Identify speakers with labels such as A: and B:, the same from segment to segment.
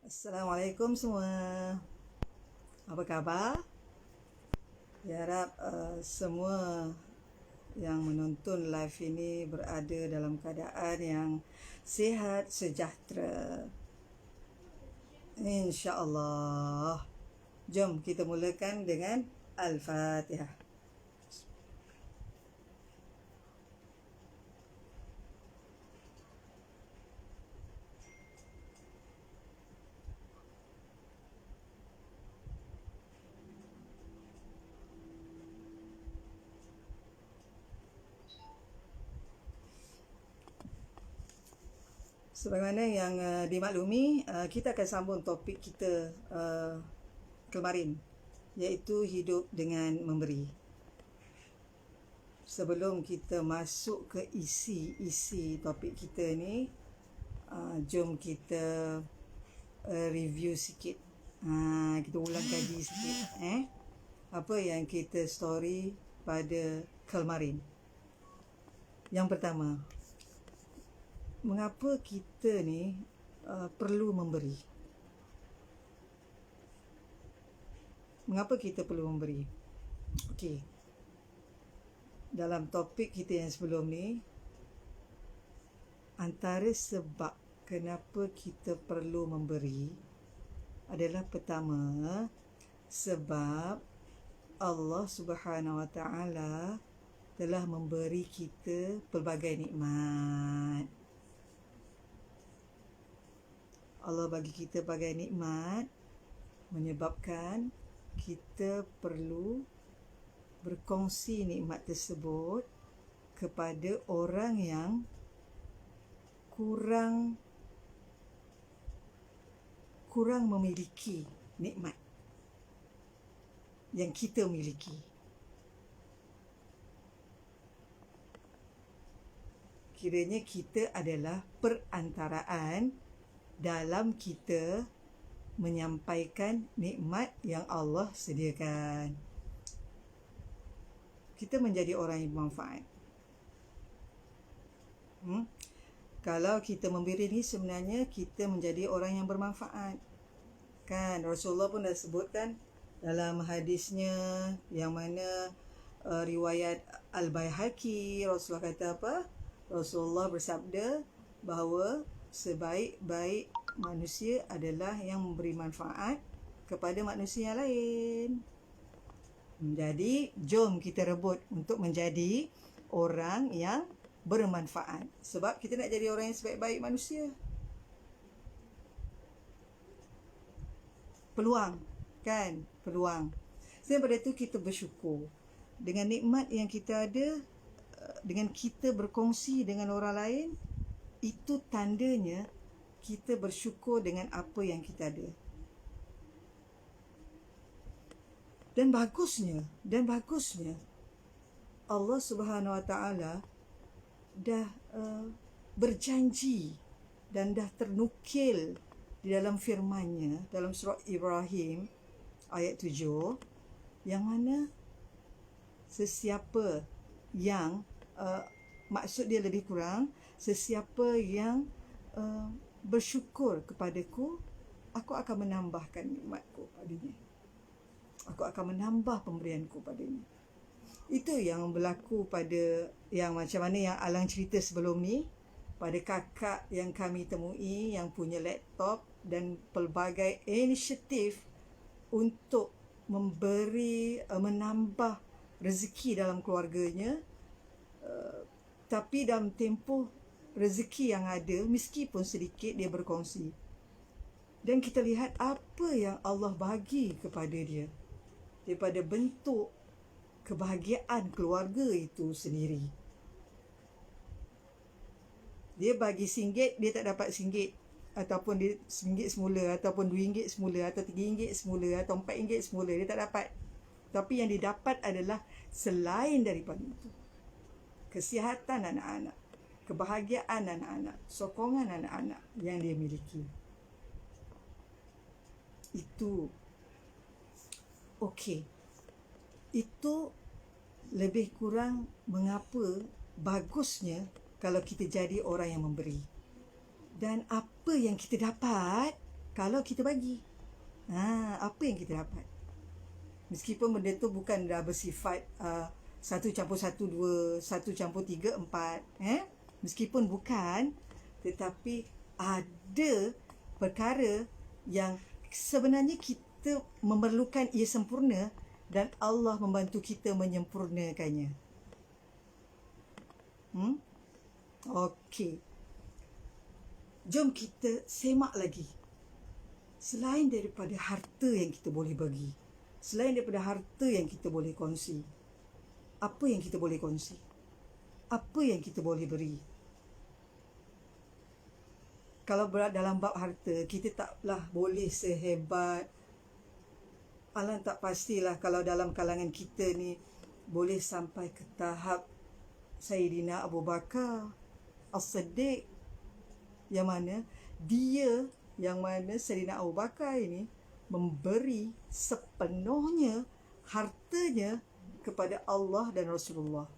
A: Assalamualaikum semua. Apa khabar? Ya harap semua yang menonton live ini berada dalam keadaan yang sihat sejahtera. InsyaAllah. Jom kita mulakan dengan Al-Fatihah. Sebagaimana yang dimaklumi, kita akan sambung topik kita kemarin, iaitu hidup dengan memberi. Sebelum kita masuk ke isi topik kita ni, jom kita review sikit. Kita ulang kaji sikit. Apa yang kita story pada kemarin. Yang pertama, mengapa kita ni perlu memberi? Mengapa kita perlu memberi? Okey. Dalam topik kita yang sebelum ni, antara sebab kenapa kita perlu memberi adalah pertama, sebab Allah Subhanahu Wa Taala telah memberi kita pelbagai nikmat. Allah bagi kita pelbagai nikmat menyebabkan kita perlu berkongsi nikmat tersebut kepada orang yang kurang memiliki nikmat yang kita miliki. Kiranya kita adalah perantaraan dalam kita menyampaikan nikmat yang Allah sediakan. Kita menjadi orang yang bermanfaat. Kalau kita memberi ni, sebenarnya kita menjadi orang yang bermanfaat. Kan Rasulullah pun dah sebutkan dalam hadisnya yang mana riwayat Al-Baihaqi, Rasulullah kata apa? Rasulullah bersabda bahawa sebaik-baik manusia adalah yang memberi manfaat kepada manusia yang lain. Jadi, jom kita rebut untuk menjadi orang yang bermanfaat. Sebab kita nak jadi orang yang sebaik-baik manusia. Peluang, kan? Peluang. Daripada itu kita bersyukur. Dengan nikmat yang kita ada, dengan kita berkongsi dengan orang lain, itu tandanya kita bersyukur dengan apa yang kita ada. Dan bagusnya Allah Subhanahu Wa Taala dah berjanji dan dah ternukil di dalam firman-Nya dalam surah Ibrahim ayat 7, yang mana sesiapa yang maksud dia lebih kurang, sesiapa yang bersyukur kepadaku, aku akan menambahkan nikmatku padanya. Aku akan menambah pemberianku padanya. Itu yang berlaku pada yang macam mana yang Alang cerita sebelum ni, pada kakak yang kami temui yang punya laptop dan pelbagai inisiatif untuk memberi, menambah rezeki dalam keluarganya, tapi dalam tempoh rezeki yang ada, meskipun sedikit, dia berkongsi. Dan kita lihat apa yang Allah bagi kepada dia daripada bentuk kebahagiaan keluarga itu sendiri. Dia bagi RM1, dia tak dapat RM1, ataupun dia RM1 semula, ataupun RM2 semula, atau RM3 semula, atau RM4 semula, dia tak dapat. Tapi yang didapat adalah selain daripada itu, kesihatan anak-anak, kebahagiaan anak-anak, sokongan anak-anak yang dia miliki. Itu okey. Itu lebih kurang mengapa bagusnya kalau kita jadi orang yang memberi. Dan apa yang kita dapat kalau kita bagi. Apa yang kita dapat? Meskipun benda tu bukan dah bersifat 1+1=2, 1+3=4, meskipun bukan, tetapi ada perkara yang sebenarnya kita memerlukan ia sempurna dan Allah membantu kita menyempurnakannya. Okey. Jom kita semak lagi. Selain daripada harta yang kita boleh bagi, selain daripada harta yang kita boleh kongsi, apa yang kita boleh kongsi? Apa yang kita boleh beri? Kalau dalam bab harta, kita taklah boleh sehebat, alang tak pastilah kalau dalam kalangan kita ni boleh sampai ke tahap Sayyidina Abu Bakar As-Siddiq, yang mana Sayyidina Abu Bakar ini memberi sepenuhnya hartanya kepada Allah dan Rasulullah.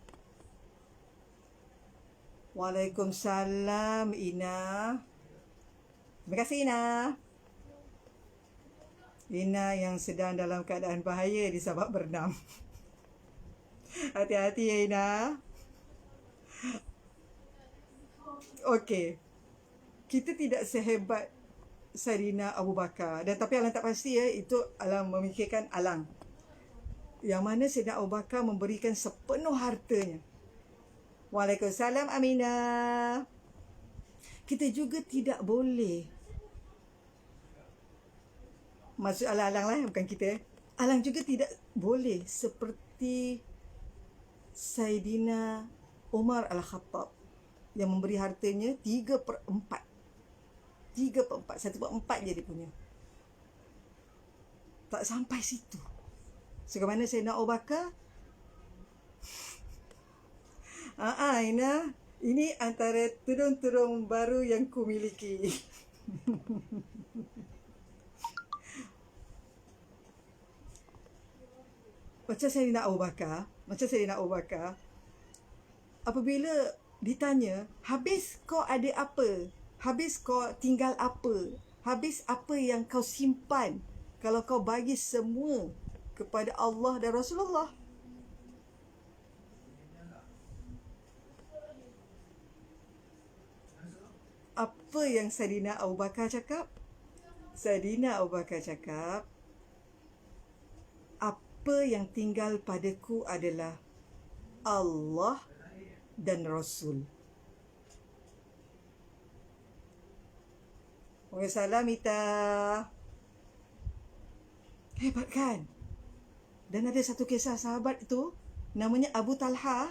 A: Waalaikumsalam, Ina. Terima kasih, Ina. Ina yang sedang dalam keadaan bahaya di Sabak Bernam. Hati-hati ya, Ina. Okey. Kita tidak sehebat Sayyidina Abu Bakar. Dan tapi alang tak pasti ya, itu alang memikirkan alang. Yang mana Sayyidina Abu Bakar memberikan sepenuh hartanya. Waalaikumsalam, Aminah. Kita juga tidak boleh, maksud alang-alang lah, bukan kita. Alang juga tidak boleh seperti Sayyidina Umar Al-Khattab yang memberi hartanya 3/4. 3/4, 1/4 je dia punya. Tak sampai situ. Sebagaimana Sayyidina Abu Bakar, Ina, ini antara tudung-tudung baru yang ku miliki. Macam Sayyidina Abu Bakar, apabila ditanya, habis kau ada apa? Habis kau tinggal apa? Habis apa yang kau simpan kalau kau bagi semua kepada Allah dan Rasulullah? Apa yang Sayyidina Abu Bakar cakap? Sayyidina Abu Bakar cakap, apa yang tinggal padaku adalah Allah dan Rasul. Waalaikumsalam, Ita. Hebat kan? Dan ada satu kisah sahabat itu, namanya Abu Talha.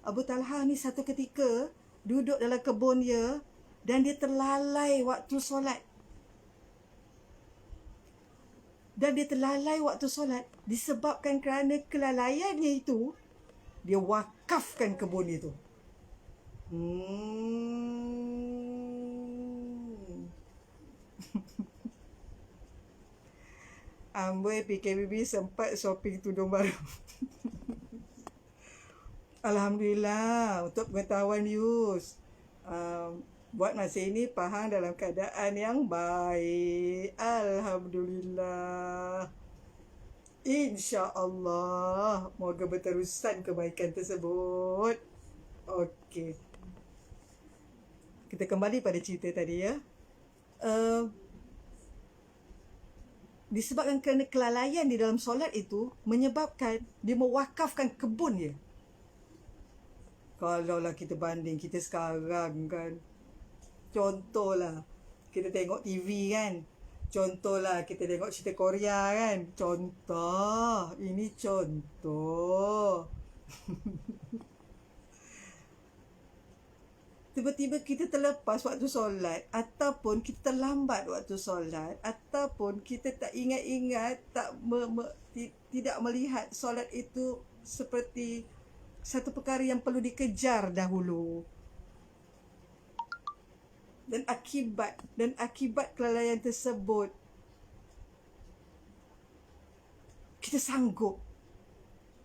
A: Abu Talha ni satu ketika duduk dalam kebun dia dan dia terlalai waktu solat. Disebabkan kerana kelalaiannya itu, dia wakafkan kebun itu. Amboi PKBB sempat shopping tudung baru. Alhamdulillah, untuk pengetahuan Yus, buat masa ini Pahang dalam keadaan yang baik. Alhamdulillah. InsyaAllah, moga berterusan kebaikan tersebut. Okey. Kita kembali pada cerita tadi ya. Disebabkan kerana kelalaian di dalam solat itu menyebabkan dia mewakafkan kebun dia. Kalaulah kita banding kita sekarang kan, contohlah kita tengok TV kan, contohlah kita tengok cerita Korea kan, ini contoh. Tiba-tiba kita terlepas waktu solat, ataupun kita terlambat waktu solat, ataupun kita tak ingat-ingat, tidak melihat solat itu seperti satu perkara yang perlu dikejar dahulu. Dan akibat kelalaian tersebut, kita sanggup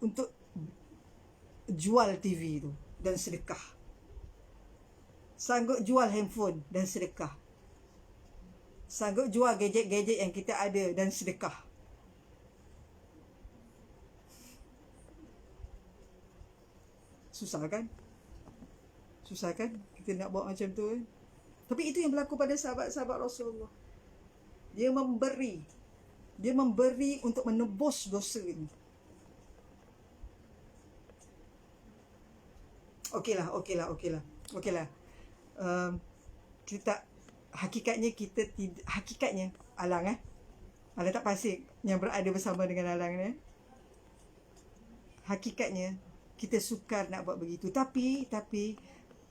A: untuk jual TV itu dan sedekah. Sanggup jual handphone dan sedekah. Sanggup jual gadget-gadget yang kita ada dan sedekah. Susah kan? Susah kan kita nak buat macam tu kan? Tapi itu yang berlaku pada sahabat-sahabat Rasulullah. Dia memberi. Dia memberi untuk menebus dosa ini. Okeylah. Kita hakikatnya Alang Alang tak pasik yang berada bersama dengan Alang ni. Hakikatnya kita sukar nak buat begitu. Tapi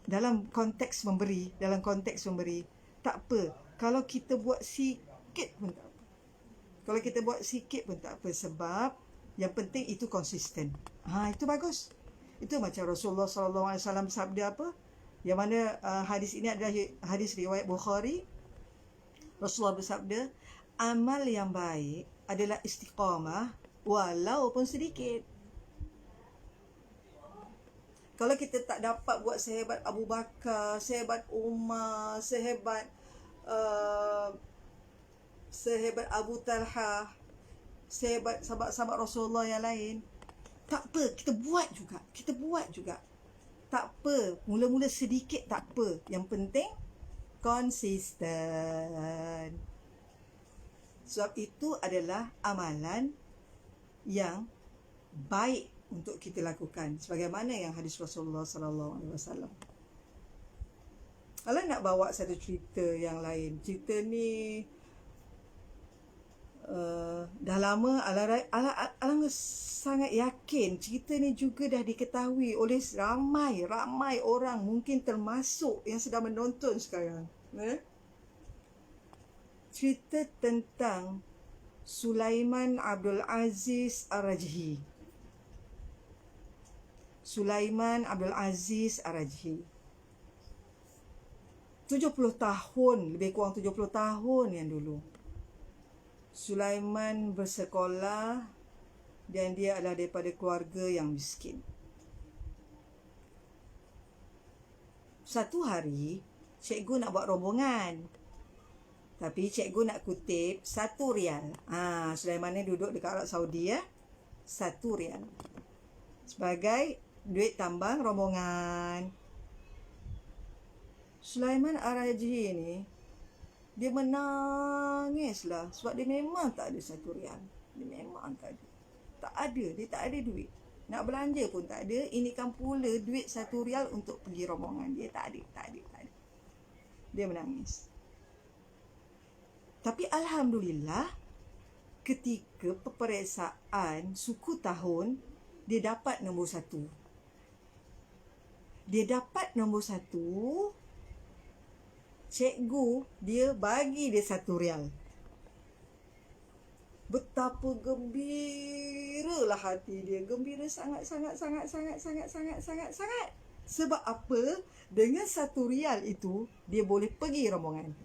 A: dalam konteks memberi, tak apa. Kalau kita buat sikit pun tak apa. Sebab yang penting itu konsisten. Itu bagus. Itu macam Rasulullah SAW sabda apa? Yang mana hadis ini adalah hadis riwayat Bukhari. Rasulullah bersabda, amal yang baik adalah istiqamah walaupun sedikit. Kalau kita tak dapat buat sehebat Abu Bakar, sehebat Umar, sehebat Abu Talha, sehebat sahabat-sahabat Rasulullah yang lain, tak apa, kita buat juga. Tak apa, mula-mula sedikit tak apa. Yang penting konsisten. Sebab itu adalah amalan yang baik untuk kita lakukan, sebagaimana yang hadis Rasulullah sallallahu alaihi wasallam. Alang nak bawa satu cerita yang lain. Cerita ni dah lama Alang sangat yakin cerita ni juga dah diketahui oleh ramai orang, mungkin termasuk yang sedang menonton sekarang. Cerita tentang Sulaiman Abdul Aziz Ar-Rajhi. 70 tahun, lebih kurang 70 tahun yang dulu, Sulaiman bersekolah dan dia adalah daripada keluarga yang miskin. Satu hari, cikgu nak buat rombongan. Tapi cikgu nak kutip 1 rial. Sulaiman ni duduk dekat Arab Saudi ya. 1 rial. Sebagai duit tambang rombongan. Sulaiman Ar-Rajhi ni, dia menangislah sebab dia memang tak ada 1 rial. Dia memang tak ada. Dia tak ada duit. Nak belanja pun tak ada. Ini kan pula duit 1 rial untuk pergi rombongan. Dia tak ada. Dia menangis. Tapi Alhamdulillah, ketika peperiksaan suku tahun, dia dapat nombor 1. Cikgu dia bagi dia 1 rial. Betapa gembiralah hati dia. Gembira sangat. Sebab apa? Dengan 1 rial itu, dia boleh pergi rombongan.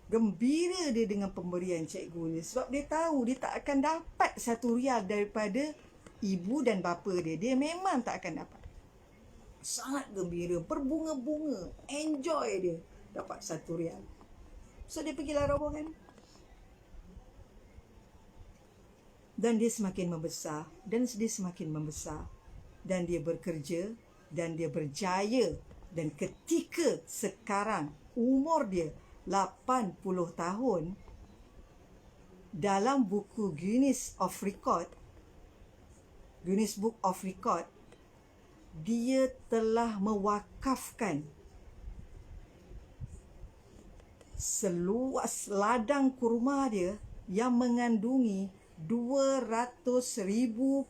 A: Gembira dia dengan pemberian cikgu ni. Sebab dia tahu dia tak akan dapat 1 rial daripada ibu dan bapa dia. Dia memang tak akan dapat. Sangat gembira, berbunga-bunga, enjoy dia dapat 1 rial. So dia pergilah rombongan. Dan dia semakin membesar. Dan dia bekerja. Dan dia berjaya. Dan ketika sekarang umur dia 80 tahun, dalam buku Guinness Book of Record, dia telah mewakafkan seluas ladang kurma dia yang mengandungi 200,000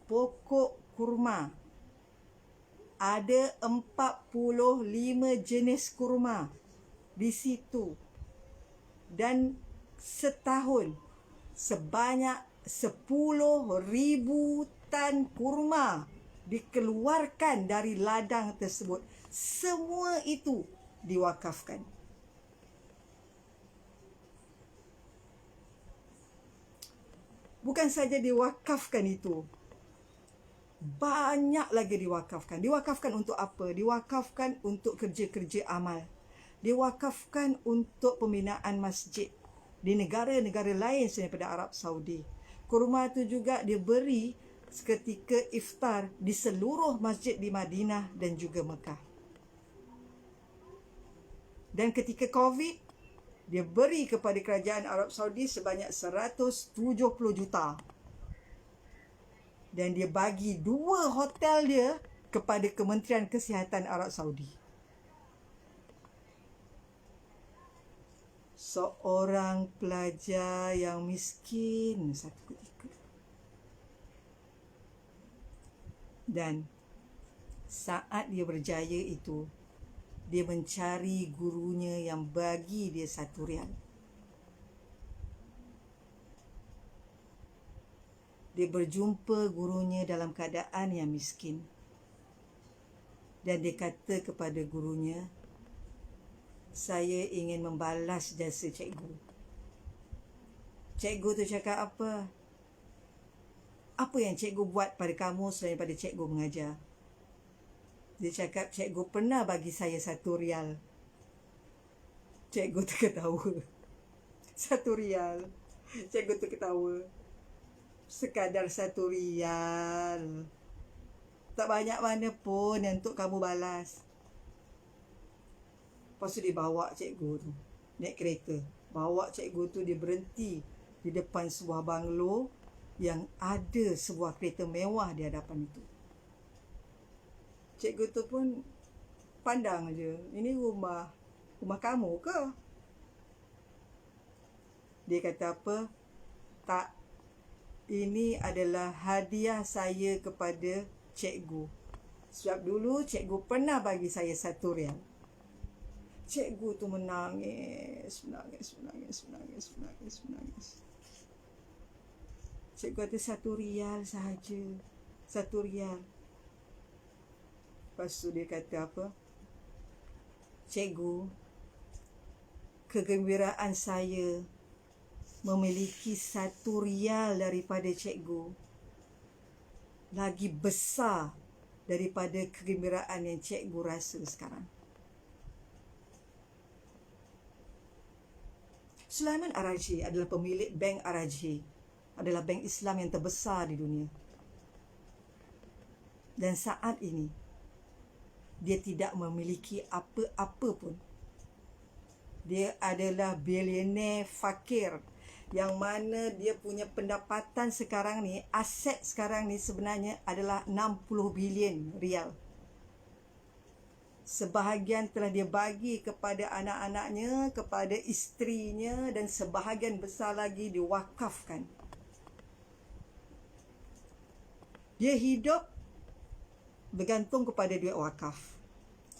A: pokok kurma. Ada 45 jenis kurma di situ. Dan setahun sebanyak 10,000 tan kurma dikeluarkan dari ladang tersebut. Semua itu diwakafkan. Bukan saja diwakafkan itu, banyak lagi diwakafkan. Diwakafkan untuk apa? Diwakafkan untuk kerja-kerja amal. diwakafkan untuk pembinaan masjid di negara-negara lain selain daripada Arab Saudi. Kurma itu juga diberi seketika iftar di seluruh masjid di Madinah dan juga Mekah. Dan ketika Covid, dia beri kepada kerajaan Arab Saudi sebanyak 170 juta. Dan dia bagi 2 hotel dia kepada Kementerian Kesihatan Arab Saudi. Seorang pelajar yang miskin satu ketika. Dan saat dia berjaya itu, dia mencari gurunya yang bagi dia 1 rial. Dia berjumpa gurunya dalam keadaan yang miskin. Dan dia kata kepada gurunya, saya ingin membalas jasa cikgu. Cikgu tu cakap apa? Apa yang cikgu buat pada kamu selain pada cikgu mengajar? Dia cakap, cikgu pernah bagi saya 1 rial. Cikgu tu ketawa. 1 rial. Cikgu tu ketawa. Sekadar 1 rial. Tak banyak mana pun yang untuk kamu balas. Lepas tu dia bawa cikgu tu naik kereta. Bawa cikgu tu, dia berhenti di depan sebuah banglo yang ada sebuah kereta mewah di hadapan itu. Cikgu tu pun pandang je. Ini rumah kamu ke? Dia kata apa? Tak. Ini adalah hadiah saya kepada cikgu. Sebab dulu cikgu pernah bagi saya 1 rial. Cikgu tu menangis. Cikgu kata 1 rial sahaja. 1 rial. Lepas tu dia kata apa? Cikgu, kegembiraan saya memiliki 1 rial daripada cikgu lagi besar daripada kegembiraan yang cikgu rasa sekarang. Sulaiman Ar-Rajhi adalah pemilik Bank Ar-Rajhi, adalah bank Islam yang terbesar di dunia. Dan saat ini, dia tidak memiliki apa-apa pun. Dia adalah bilioner fakir, yang mana dia punya pendapatan sekarang ni, aset sekarang ni sebenarnya adalah 60 bilion rial. Sebahagian telah dia bagi kepada anak-anaknya, kepada isterinya, dan sebahagian besar lagi diwakafkan. Dia hidup bergantung kepada duit wakaf.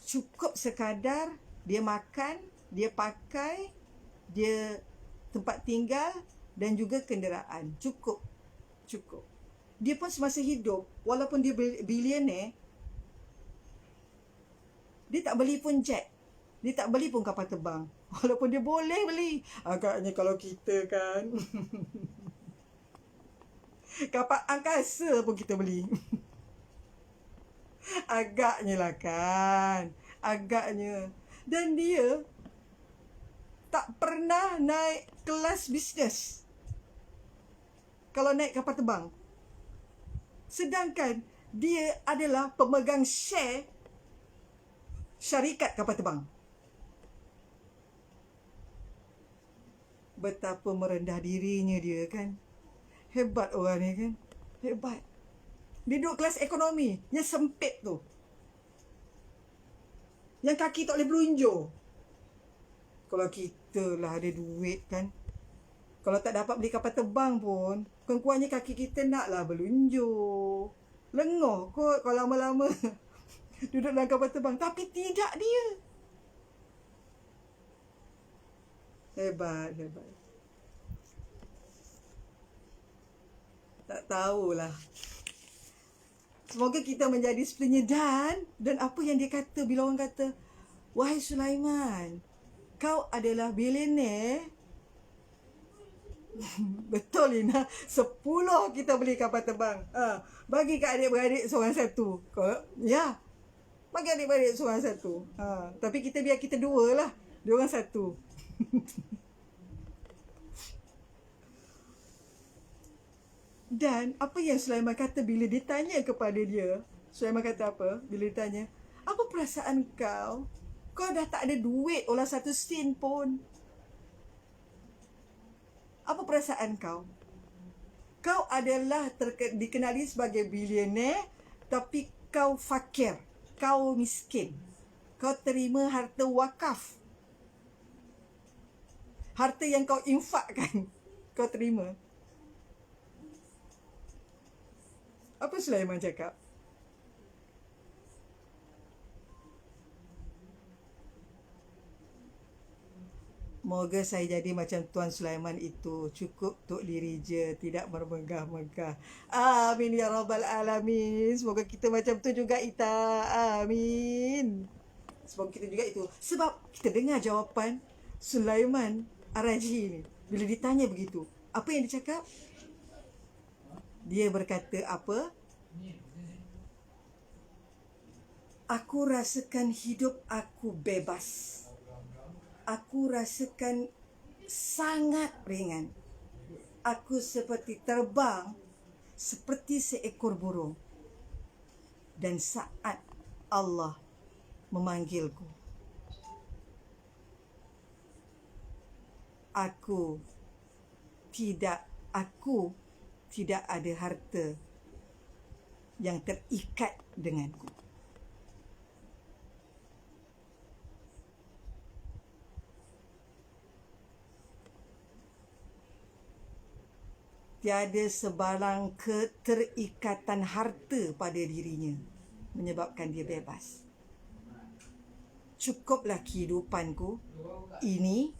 A: Cukup sekadar dia makan, dia pakai, dia tempat tinggal dan juga kenderaan. Cukup. Dia pun semasa hidup, walaupun dia bilioner, dia tak beli pun jet. Dia tak beli pun kapal terbang. Walaupun dia boleh beli. Agaknya kalau kita kan kapal angkasa pun kita beli. Agaknya lah kan. Agaknya. Dan dia tak pernah naik kelas bisnes kalau naik kapal terbang. Sedangkan dia adalah pemegang share syarikat kapal terbang. Betapa merendah dirinya dia kan. Hebat orang ni kan. Hebat. Dia duduk kelas ekonomi yang sempit tu, yang kaki tak boleh berunjur. Kalau kita lah ada duit kan, kalau tak dapat beli kapal terbang pun, kurang-kurangnya kaki kita naklah berlunjur. Lengoh kot kalau lama-lama duduk dalam kapal terbang. Tapi tidak dia. Hebat. Tak tahulah. Semoga kita menjadi sepertinya dan apa yang dia kata bila orang kata, wahai Sulaiman, kau adalah bilioner. Betul Lina, 10 kita beli kapal terbang. Bagi kat adik-beradik seorang satu. Ya, bagi adik-beradik seorang satu. Tapi kita biar kita 2 lah. Dia orang satu. Dan apa yang Sulaiman kata bila ditanya kepada dia, Sulaiman kata apa? Bila ditanya, apa perasaan kau? Kau dah tak ada duit olah satu sen pun. Apa perasaan kau? Kau adalah dikenali sebagai bilioner, tapi kau fakir. Kau miskin. Kau terima harta wakaf. Harta yang kau infakkan, kau terima. Apa Sulaiman cakap? Moga saya jadi macam Tuan Sulaiman itu. Cukup untuk diri je, tidak bermegah-megah. Amin ya Rabbal Alamin. Semoga kita macam tu juga, Ita. Amin. Semoga kita juga itu. Sebab kita dengar jawapan Sulaiman Ar-Raji ni. Bila ditanya begitu, apa yang dia cakap? Dia berkata apa? Aku rasakan hidup aku bebas. Aku rasakan sangat ringan. Aku seperti terbang seperti seekor burung. Dan saat Allah memanggilku, aku tidak ada harta yang terikat denganku. Tiada sebarang keterikatan harta pada dirinya menyebabkan dia bebas. Cukuplah kehidupanku ini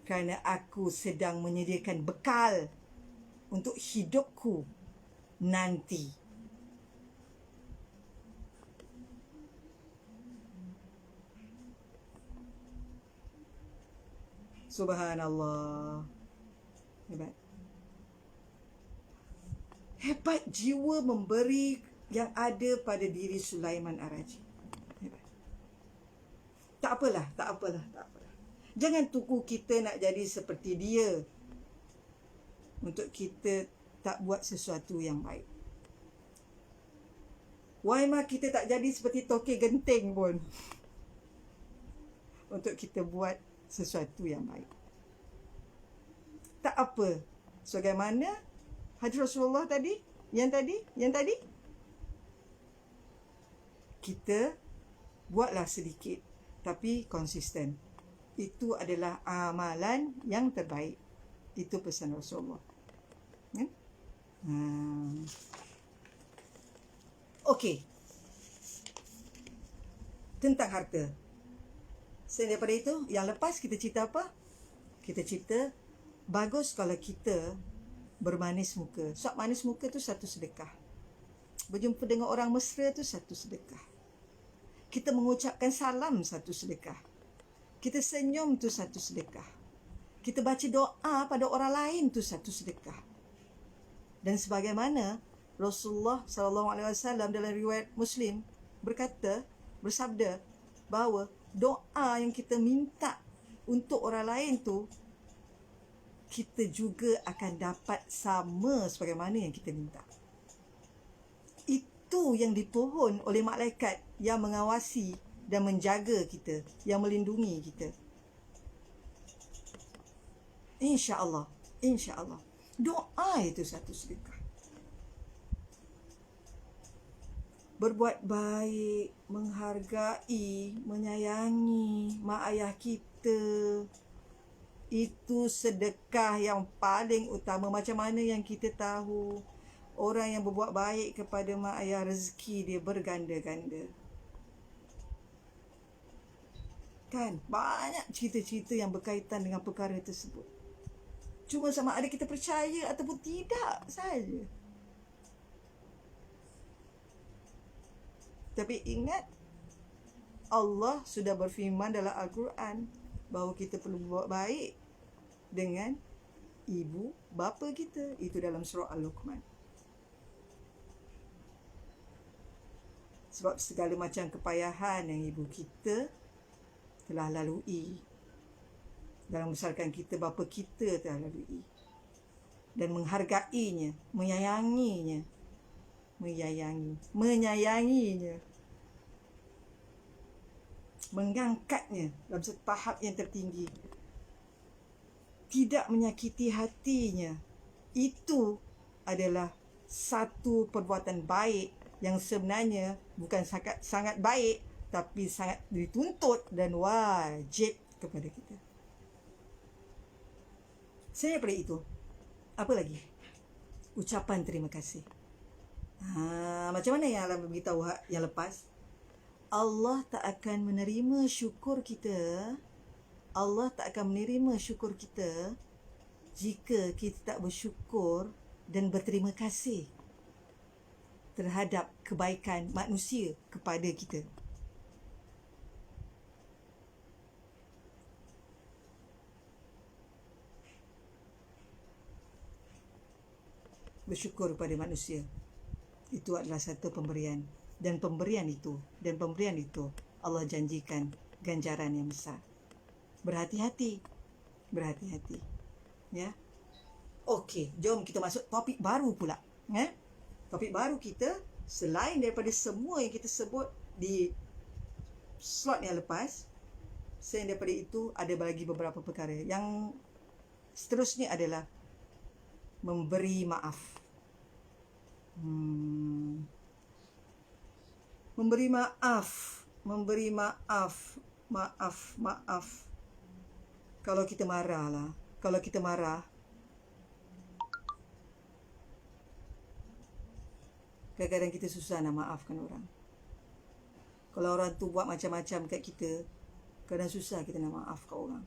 A: kerana aku sedang menyediakan bekal untuk hidupku nanti. Subhanallah. Hebat. Hebat jiwa memberi yang ada pada diri Sulaiman Ar-Raji. Hebat. Tak apalah. Jangan tunggu kita nak jadi seperti dia untuk kita tak buat sesuatu yang baik. Why mah kita tak jadi seperti Tokek Genting pun untuk kita buat sesuatu yang baik. Tak apa. Sebagaimana hadis Rasulullah tadi, yang tadi kita buatlah sedikit tapi konsisten. Itu adalah amalan yang terbaik. Itu pesan Rasulullah. Okey. Tentang harta. Selain daripada itu, yang lepas kita cerita apa? Kita cerita bagus kalau kita bermanis muka. Sebab manis muka tu satu sedekah. Berjumpa dengan orang mesra tu satu sedekah. Kita mengucapkan salam satu sedekah. Kita senyum tu satu sedekah. Kita baca doa pada orang lain tu satu sedekah. Dan sebagaimana Rasulullah SAW dalam riwayat Muslim bersabda bahawa doa yang kita minta untuk orang lain tu, kita juga akan dapat sama sebagaimana yang kita minta. Itu yang dipohon oleh malaikat yang mengawasi dan menjaga kita, yang melindungi kita. InsyaAllah. Doa itu satu sedekah. Berbuat baik, menghargai, menyayangi mak ayah kita, itu sedekah yang paling utama. Macam mana yang kita tahu orang yang berbuat baik kepada mak ayah, rezeki dia berganda-ganda. Kan? Banyak cerita-cerita yang berkaitan dengan perkara tersebut. Cuma sama ada kita percaya ataupun tidak saja. Tapi ingat, Allah sudah berfirman dalam Al-Quran bahawa kita perlu berbuat baik dengan ibu bapa kita. Itu dalam surah Al-Luqman. Sebab segala macam kepayahan yang ibu kita telah lalui, dalam membesarkan kita, bapa kita telah lalui, dan menghargainya, menyayanginya, mengangkatnya dalam satu tahap yang tertinggi, tidak menyakiti hatinya. Itu adalah satu perbuatan baik yang sebenarnya bukan sangat baik, tapi sangat dituntut dan wajib kepada kita. Saya daripada itu, apa lagi? Ucapan terima kasih. Macam mana yang Allah beritahu yang lepas? Allah tak akan menerima syukur kita. Allah tak akan menerima syukur kita jika kita tak bersyukur dan berterima kasih terhadap kebaikan manusia kepada kita. Bersyukur kepada manusia itu adalah satu pemberian, dan pemberian itu Allah janjikan ganjaran yang besar. Berhati-hati, ya. Okey, jom kita masuk topik baru pula, ya. Topik baru kita, selain daripada semua yang kita sebut di slot yang lepas, selain daripada itu ada lagi beberapa perkara. Yang seterusnya adalah memberi maaf. Memberi maaf. Kalau kita marah, kadang-kadang kita susah nak maafkan orang. Kalau orang tu buat macam-macam kat kita, kadang susah kita nak maafkan orang.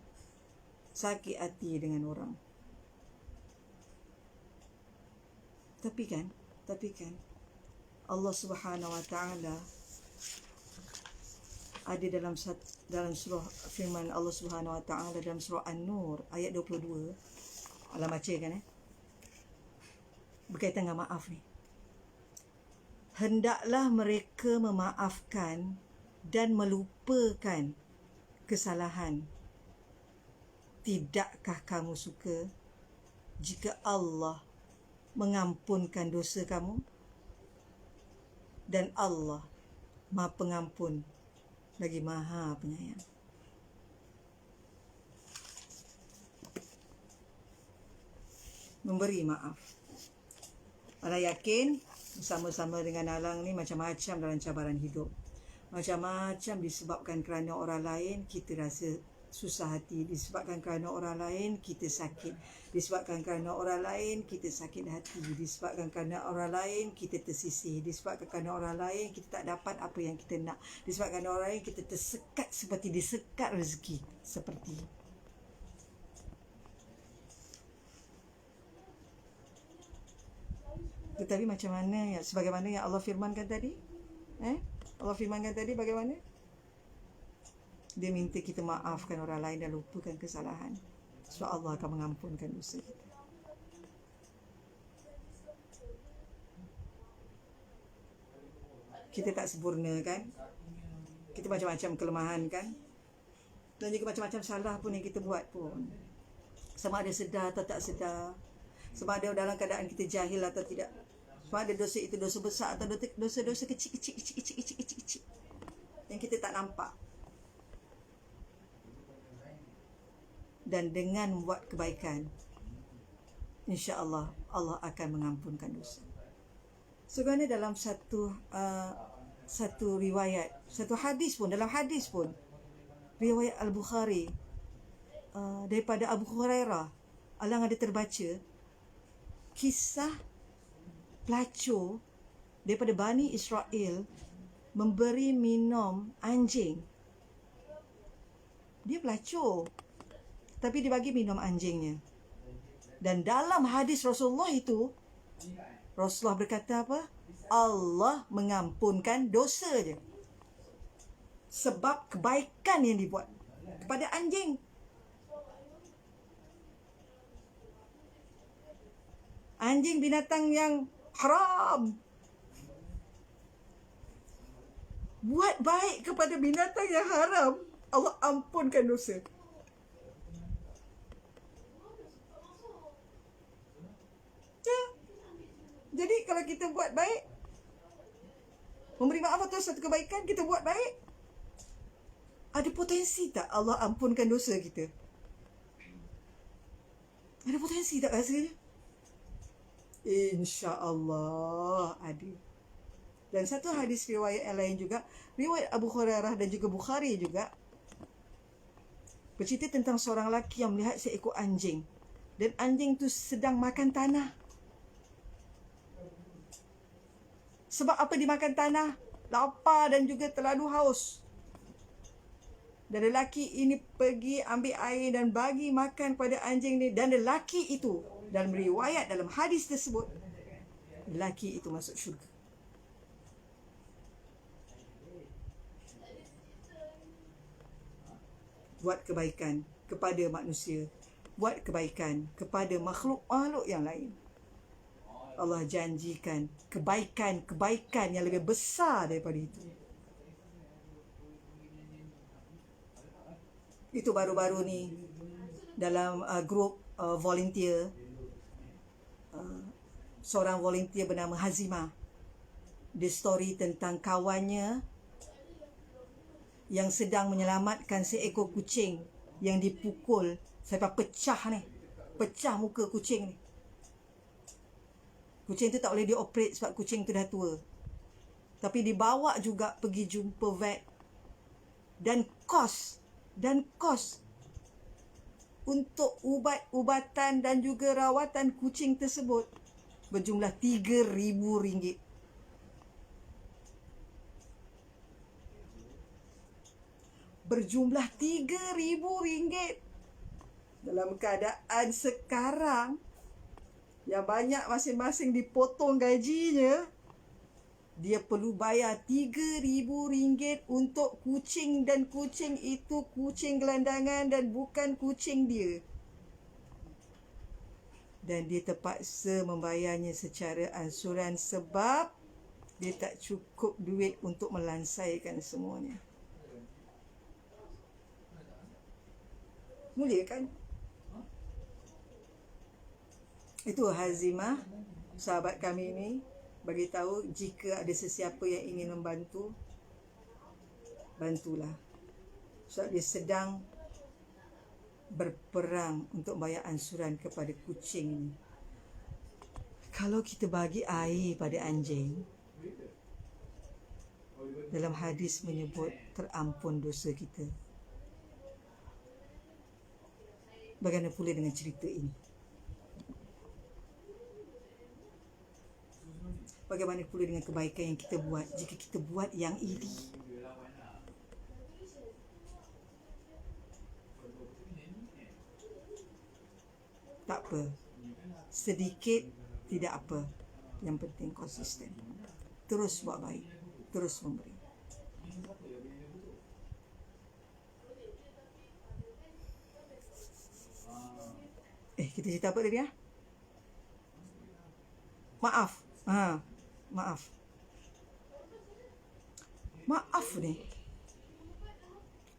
A: Sakit hati dengan orang. Tapi kan Allah Subhanahu Wa Taala ada dalam surah, firman Allah Subhanahu Wa Taala dalam surah An-Nur ayat 22. Allah baca kan, berkaitan dengan maaf ni. Hendaklah mereka memaafkan dan melupakan kesalahan. Tidakkah kamu suka jika Allah mengampunkan dosa kamu? Dan Allah Maha Pengampun lagi Maha Penyayang. Memberi maaf. Ana yakin bersama-sama dengan Alang ni macam-macam dalam cabaran hidup. Macam-macam disebabkan kerana orang lain kita rasa susah hati, disebabkan kerana orang lain kita sakit, disebabkan kerana orang lain kita sakit hati, disebabkan kerana orang lain kita tersisih, disebabkan kerana orang lain kita tak dapat apa yang kita nak, disebabkan orang lain kita tersekat seperti disekat rezeki. Seperti tetapi macam mana ya, sebagaimana yang Allah firmankan tadi, Allah firmankan tadi bagaimana? Dia minta kita maafkan orang lain dan lupakan kesalahan. So Allah akan mengampunkan dosa kita. Kita tak sempurna kan? Kita macam-macam kelemahan kan? Dan juga macam-macam salah pun yang kita buat pun. Sama ada sedar atau tak sedar. Sama ada dalam keadaan kita jahil atau tidak. Sama ada dosa itu dosa besar atau dosa-dosa kecil. Yang kita tak nampak. Dan dengan membuat kebaikan, insya-Allah Allah akan mengampunkan dosa. Sebenarnya dalam satu riwayat, satu hadis pun, dalam hadis pun riwayat Al-Bukhari daripada Abu Hurairah, Alang ada terbaca kisah pelacur daripada Bani Israel memberi minum anjing. Dia pelacur, tapi dia bagi minum anjingnya. Dan dalam hadis Rasulullah itu, Rasulullah berkata apa? Allah mengampunkan dosa je. Sebab kebaikan yang dibuat kepada anjing. Anjing binatang yang haram. Buat baik kepada binatang yang haram. Allah ampunkan dosa. Ya. Jadi kalau kita buat baik, memberi maaf atau satu kebaikan, kita buat baik, ada potensi tak Allah ampunkan dosa kita? Ada potensi tak rasanya? InsyaAllah ada. Dan satu hadis riwayat yang lain juga, riwayat Abu Hurairah dan juga Bukhari juga, bercerita tentang seorang lelaki yang melihat seekor anjing. Dan anjing tu sedang makan tanah. Sebab apa dimakan tanah? Lapar dan juga terlalu haus. Dan lelaki ini pergi ambil air dan bagi makan pada anjing ni. Dan lelaki itu, dalam riwayat, dalam hadis tersebut, lelaki itu masuk syurga. Buat kebaikan kepada manusia, buat kebaikan kepada makhluk-makhluk yang lain. Allah janjikan kebaikan yang lebih besar daripada itu. Itu baru-baru ni dalam grup volunteer, seorang volunteer bernama Hazimah. Dia story tentang kawannya yang sedang menyelamatkan seekor kucing yang dipukul sampai pecah muka kucing ni. Kucing tu tak boleh dioperate sebab kucing tu dah tua. Tapi dibawa juga pergi jumpa vet. Dan kos untuk ubat-ubatan dan juga rawatan kucing tersebut berjumlah RM3,000. Berjumlah RM3,000 dalam keadaan sekarang yang banyak masing-masing dipotong gajinya. Dia perlu bayar RM3,000 untuk kucing, dan kucing itu kucing gelandangan dan bukan kucing dia. Dan dia terpaksa membayarnya secara ansuran sebab dia tak cukup duit untuk melansaikan semuanya. Mulia kan? Itu Hazimah, sahabat kami ini, bagi tahu jika ada sesiapa yang ingin membantu, bantulah. Sebab dia sedang berperang untuk bayar ansuran kepada kucing ini. Kalau kita bagi air pada anjing, dalam hadis menyebut terampun dosa kita. Bagaimana pula dengan cerita ini? Bagaimana pula dengan kebaikan yang kita buat jika kita buat yang ini? Tak apa. Sedikit tidak apa. Yang penting konsisten. Terus buat baik. Terus memberi. Kita cerita apa tadi ya? Maaf. Maaf ni.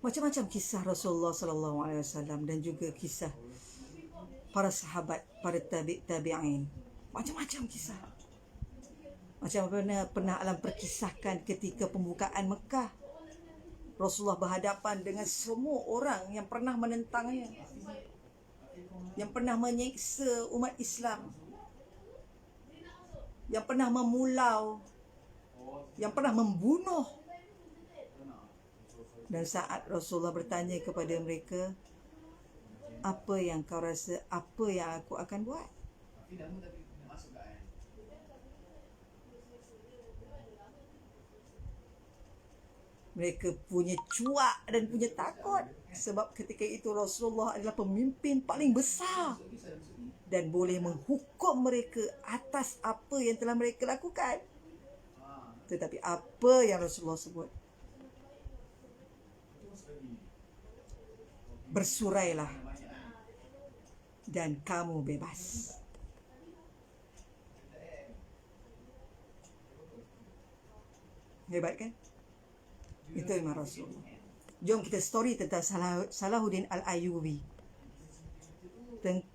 A: Macam-macam kisah Rasulullah SAW dan juga kisah para sahabat, para tabi'in. Macam-macam kisah. Macam mana pernah alam perkisahkan ketika pembukaan Mekah. Rasulullah berhadapan dengan semua orang yang pernah menentangnya, yang pernah menyiksa umat Islam, yang pernah memulau, yang pernah membunuh. Dan saat Rasulullah bertanya kepada mereka, apa yang kau rasa, apa yang aku akan buat? Mereka punya cuak dan punya takut. Sebab ketika itu Rasulullah adalah pemimpin paling besar dan boleh menghukum mereka atas apa yang telah mereka lakukan. Tetapi apa yang Rasulullah sebut? Bersurailah dan kamu bebas. Hebat kan? Itu Imam Rasulullah. Jom kita story tentang Salahuddin Al-Ayyubi.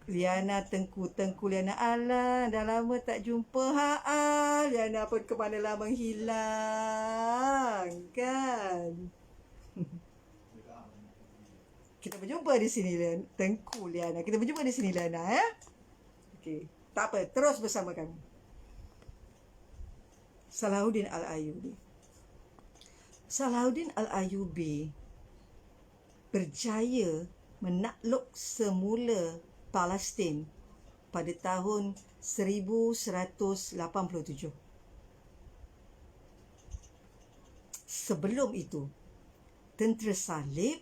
A: Liana Tengku Liana, alah dah lama tak jumpa. Liana pun ke manalah menghilang kan. Kita berjumpa di sini Tengku Liana. Kita berjumpa di sini Liana ya. Okey, tak apa, terus bersama kami. Salahuddin Al-Ayyubi. Salahuddin Al-Ayyubi berjaya menakluk semula Palestin pada tahun 1187. Sebelum itu, tentera Salib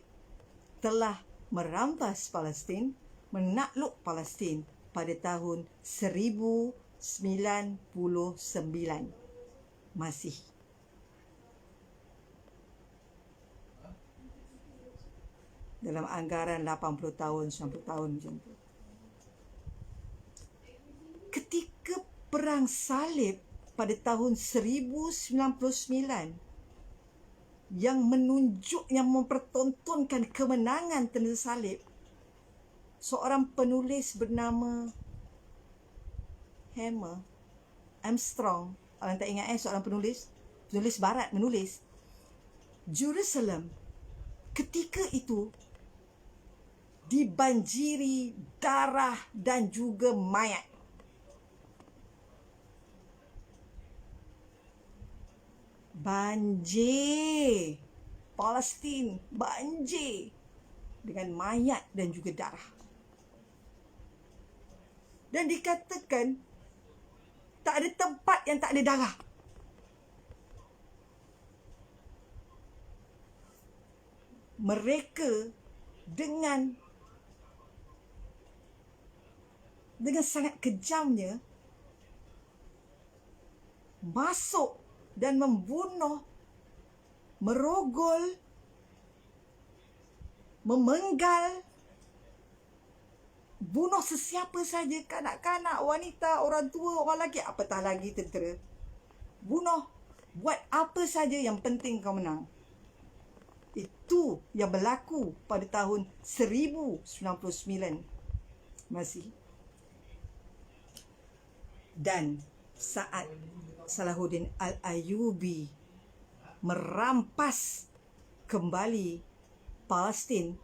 A: telah merampas Palestin, menakluk Palestin pada tahun 1099 Masih. Dalam anggaran 80 tahun, 90 tahun macam tu. Ketika Perang Salib pada tahun 1099 yang mempertontonkan kemenangan tentera Salib, seorang penulis bernama Hammer Armstrong, orang tak ingat seorang penulis barat menulis Jerusalem ketika itu dibanjiri darah dan juga mayat. Banjir Palestin, banjir dengan mayat dan juga darah. Dan dikatakan tak ada tempat yang tak ada darah. Mereka dengan sangat kejamnya masuk dan membunuh, merogol, memenggal, bunuh sesiapa saja, kanak-kanak, wanita, orang tua, orang lelaki, apatah lagi tentera. Bunuh, buat apa saja, yang penting kau menang. Itu yang berlaku pada tahun 1099 Masih. Dan saat Salahuddin Al-Ayyubi merampas kembali Palestin,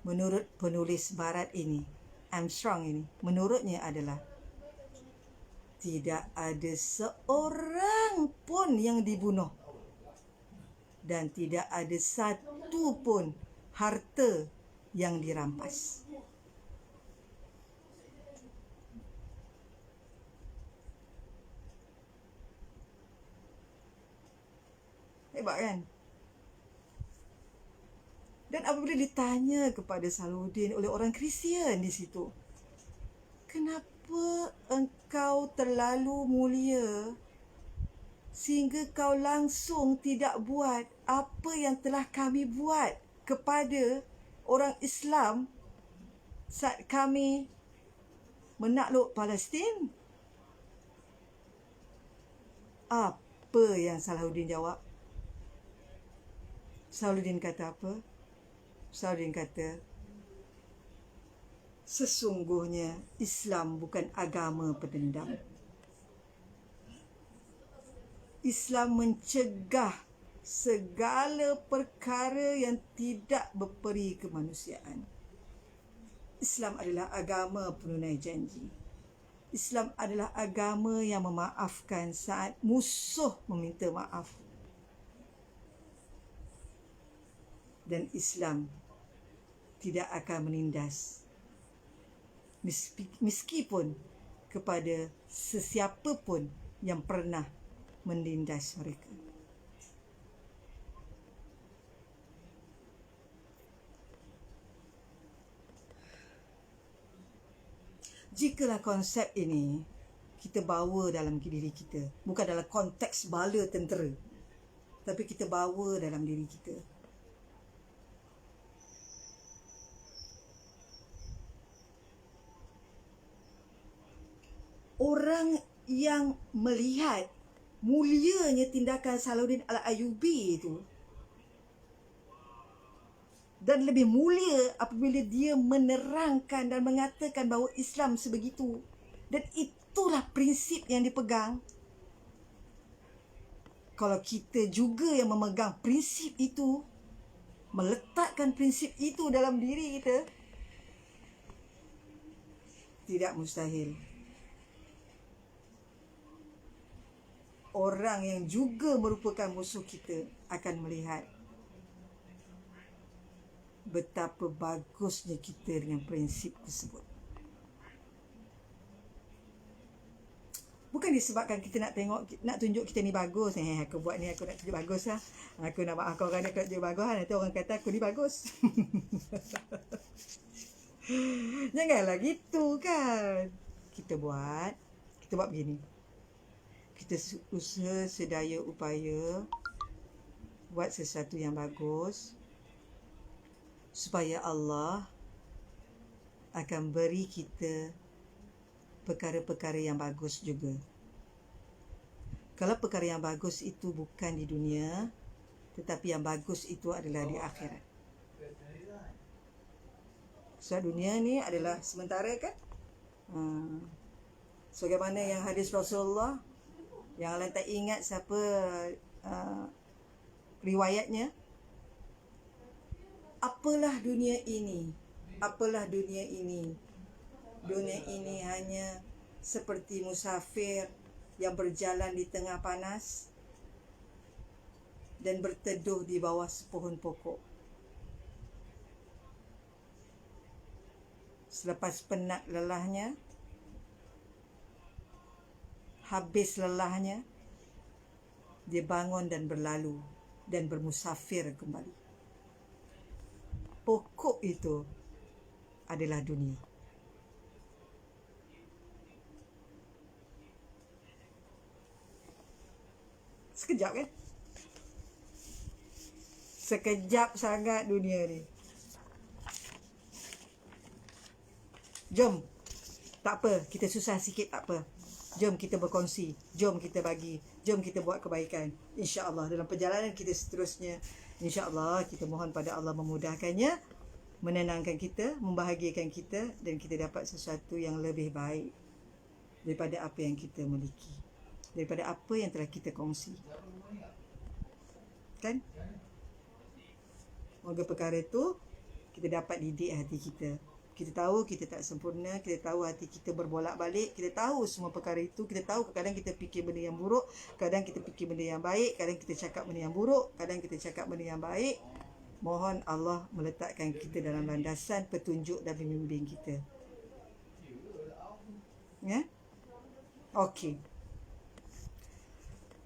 A: menurut penulis barat ini, Armstrong ini, menurutnya adalah tidak ada seorang pun yang dibunuh dan tidak ada satu pun harta yang dirampas. Hebat kan? Dan apabila ditanya kepada Salahuddin oleh orang Kristian di situ, kenapa engkau terlalu mulia sehingga kau langsung tidak buat apa yang telah kami buat kepada orang Islam saat kami menakluk Palestin? Apa yang Salahuddin jawab? Salahuddin kata apa? Salahuddin kata, sesungguhnya Islam bukan agama pendendam. Islam mencegah segala perkara yang tidak berperi kemanusiaan. Islam adalah agama penunai janji. Islam adalah agama yang memaafkan saat musuh meminta maaf. Dan Islam tidak akan menindas meskipun kepada sesiapa pun yang pernah menindas mereka. Jikalau konsep ini kita bawa dalam diri kita, bukan dalam konteks bala tentera, tapi kita bawa dalam diri kita, orang yang melihat mulianya tindakan Salahuddin Al-Ayyubi itu dan lebih mulia apabila dia menerangkan dan mengatakan bahawa Islam sebegitu. Dan itulah prinsip yang dipegang. Kalau kita juga yang memegang prinsip itu, meletakkan prinsip itu dalam diri kita, tidak mustahil orang yang juga merupakan musuh kita akan melihat betapa bagusnya kita dengan prinsip tersebut. Bukan disebabkan kita nak tengok, nak tunjuk kita ni bagus. Aku buat ni, aku nak tunjuk bagus lah. Aku nak maafkan orang ni, aku nak tunjuk bagus lah. Nanti orang kata aku ni bagus. Janganlah gitu kan. Kita buat begini. Kita usaha sedaya upaya buat sesuatu yang bagus, supaya Allah akan beri kita perkara-perkara yang bagus juga. Kalau perkara yang bagus itu bukan di dunia, tetapi yang bagus itu adalah di akhirat. Sebab dunia ni adalah sementara kan. Sebagaimana yang hadis Rasulullah, yang Allah tak ingat siapa riwayatnya. Apalah dunia ini? Apalah dunia ini? Dunia ini hanya seperti musafir yang berjalan di tengah panas dan berteduh di bawah sepohon pokok. Selepas penat lelahnya, habis lelahnya, dia bangun dan berlalu dan bermusafir kembali. Pokok itu adalah dunia. Sekejap kan? Sekejap sangat dunia ni. Jom, tak apa, kita susah sikit tak apa. Jom kita berkongsi, jom kita bagi, jom kita buat kebaikan. InsyaAllah dalam perjalanan kita seterusnya, InsyaAllah kita mohon pada Allah memudahkannya, menenangkan kita, membahagiakan kita, dan kita dapat sesuatu yang lebih baik daripada apa yang kita miliki, daripada apa yang telah kita kongsi. Kan? Moga perkara itu kita dapat didik hati kita. Kita tahu kita tak sempurna, kita tahu hati kita berbolak-balik, kita tahu semua perkara itu, kita tahu kadang kita fikir benda yang buruk, kadang kita fikir benda yang baik, kadang kita cakap benda yang buruk, kadang kita cakap benda yang baik. Mohon Allah meletakkan kita dalam landasan petunjuk dan pembimbing kita. Ya? Okey.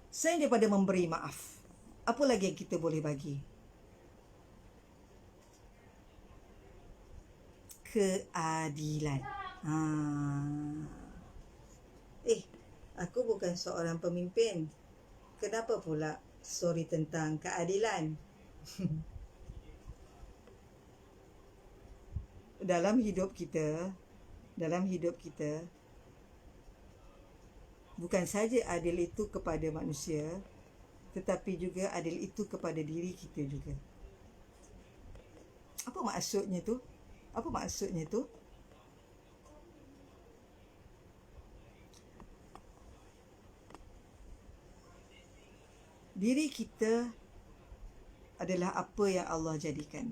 A: Selain daripada memberi maaf, apa lagi yang kita boleh bagi? Keadilan. Aku bukan seorang pemimpin. Kenapa pula story tentang keadilan? Dalam hidup kita, bukan saja adil itu kepada manusia, tetapi juga adil itu kepada diri kita juga. Apa maksudnya tu? Diri kita adalah apa yang Allah jadikan.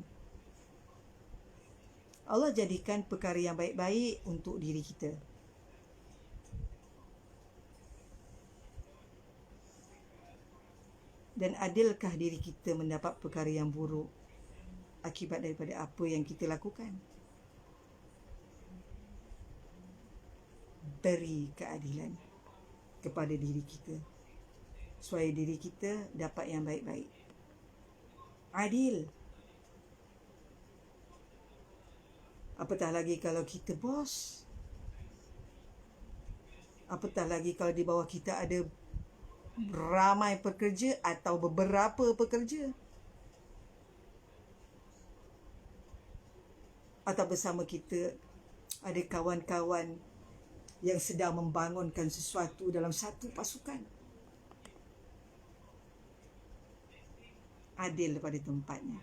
A: Allah jadikan perkara yang baik-baik untuk diri kita. Dan adilkah diri kita mendapat perkara yang buruk akibat daripada apa yang kita lakukan? Beri keadilan kepada diri kita, supaya diri kita dapat yang baik-baik. Adil. Apatah lagi kalau kita bos. Apatah lagi kalau di bawah kita ada ramai pekerja atau beberapa pekerja. Atau bersama kita ada kawan-kawan yang sedang membangunkan sesuatu dalam satu pasukan. Adil pada tempatnya.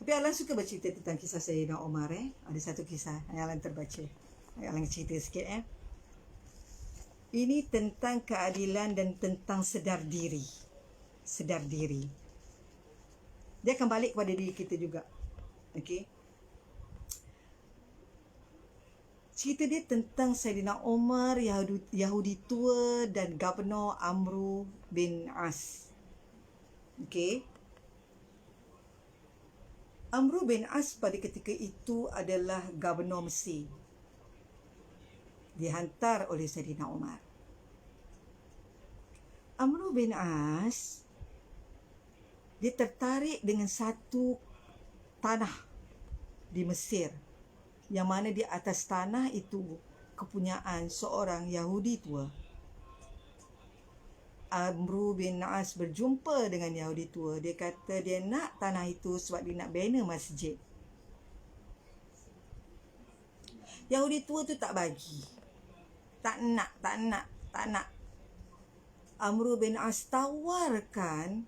A: Tapi Alan suka bercerita tentang kisah Sayyidina Umar. Ada satu kisah yang Alan terbaca. Alan cerita sikit. Ini tentang keadilan dan tentang sedar diri. Sedar diri. Dia akan balik kepada diri kita juga. Okey. Cerita dia tentang Sayyidina Umar, Yahudi tua dan Gubernur Amru bin As. Okey. Amru bin As pada ketika itu adalah Gubernur Mesir. Dihantar oleh Sayyidina Umar. Amru bin As, dia tertarik dengan satu tanah di Mesir, yang mana di atas tanah itu kepunyaan seorang Yahudi tua. Amru bin As berjumpa dengan Yahudi tua. Dia kata dia nak tanah itu sebab dia nak bina masjid. Yahudi tua tu tak bagi. Tak nak. Amru bin As tawarkan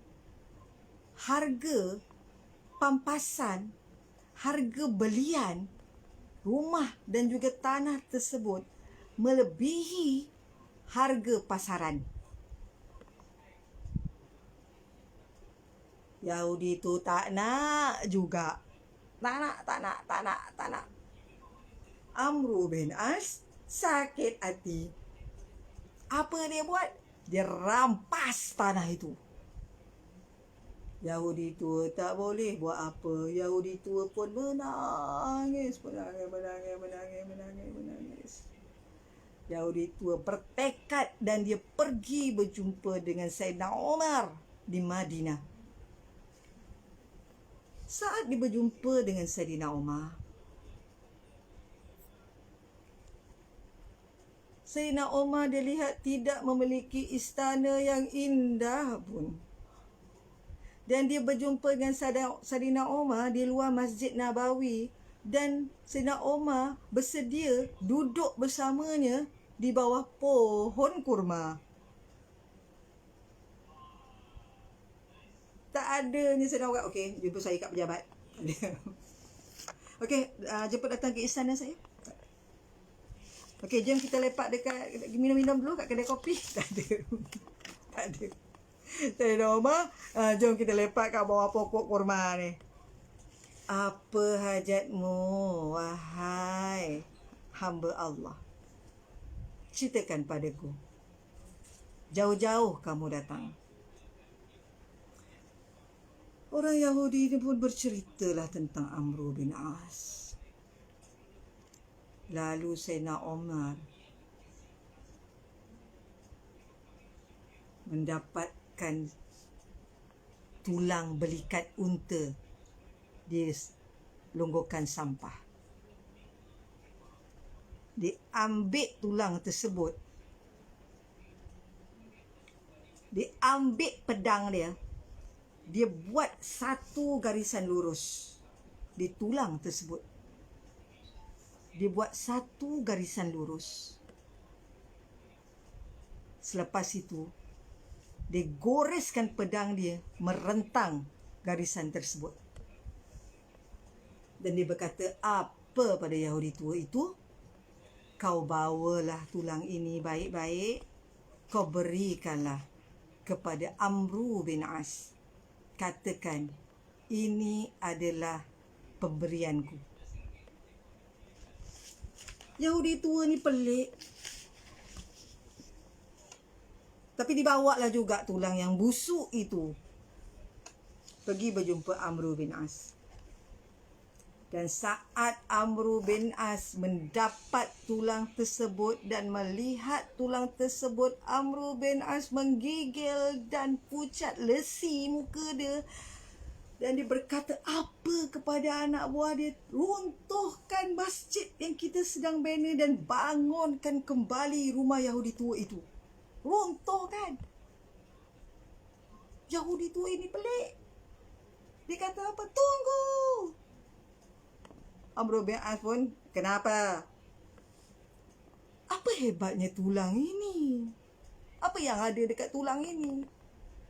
A: harga pampasan, harga belian rumah dan juga tanah tersebut melebihi harga pasaran. Yahudi tu tak nak juga. Tak nak. Amru bin As sakit hati. Apa dia buat? Dia rampas tanah itu. Yahudi tua tak boleh buat apa. Yahudi tua pun menangis. Yahudi tua bertekad dan dia pergi berjumpa dengan Sayyidina Umar di Madinah. Saat dia berjumpa dengan Sayyidina Umar, Sayyidina Umar dia lihat tidak memiliki istana yang indah pun. Dan dia berjumpa dengan Sayyidina Umar di luar Masjid Nabawi. Dan Sayyidina Umar bersedia duduk bersamanya di bawah pohon kurma. Tak adanya Sayyidina Umar. Okey, jumpa saya kat pejabat. Okey, jemput datang ke istana saya. Okey, jom kita lepak dekat minum-minum dulu kat kedai kopi. Tak ada. Sayyidina Umar, jom kita lepak kat bawah pokok kurma ni. Apa hajatmu, wahai hamba Allah? Ceritakan padaku. Jauh-jauh kamu datang. Orang Yahudi ini pun berceritalah tentang Amru bin As. Lalu Sayyidina Umar mendapatkan tulang belikat unta di longgokan sampah. Diambil tulang tersebut. Diambil pedang dia. Dia buat satu garisan lurus di tulang tersebut. Dia buat satu garisan lurus. Selepas itu, dia goreskan pedang dia merentang garisan tersebut. Dan dia berkata, apa pada Yahudi tua itu? Kau bawalah tulang ini baik-baik. Kau berikanlah kepada Amru bin As. Katakan, ini adalah pemberianku. Yahudi tua ni pelik. Tapi dibawalah juga tulang yang busuk itu. Pergi berjumpa Amru bin As. Dan saat Amru bin As mendapat tulang tersebut dan melihat tulang tersebut, Amru bin As menggigil dan pucat lesi muka dia. Dan dia berkata apa kepada anak buah dia? Runtuhkan masjid yang kita sedang bina dan bangunkan kembali rumah Yahudi tua itu. Runtuhkan. Yahudi tua ini pelik. Dia kata apa? Tunggu. Amru bin As pun, kenapa? Apa hebatnya tulang ini? Apa yang ada dekat tulang ini?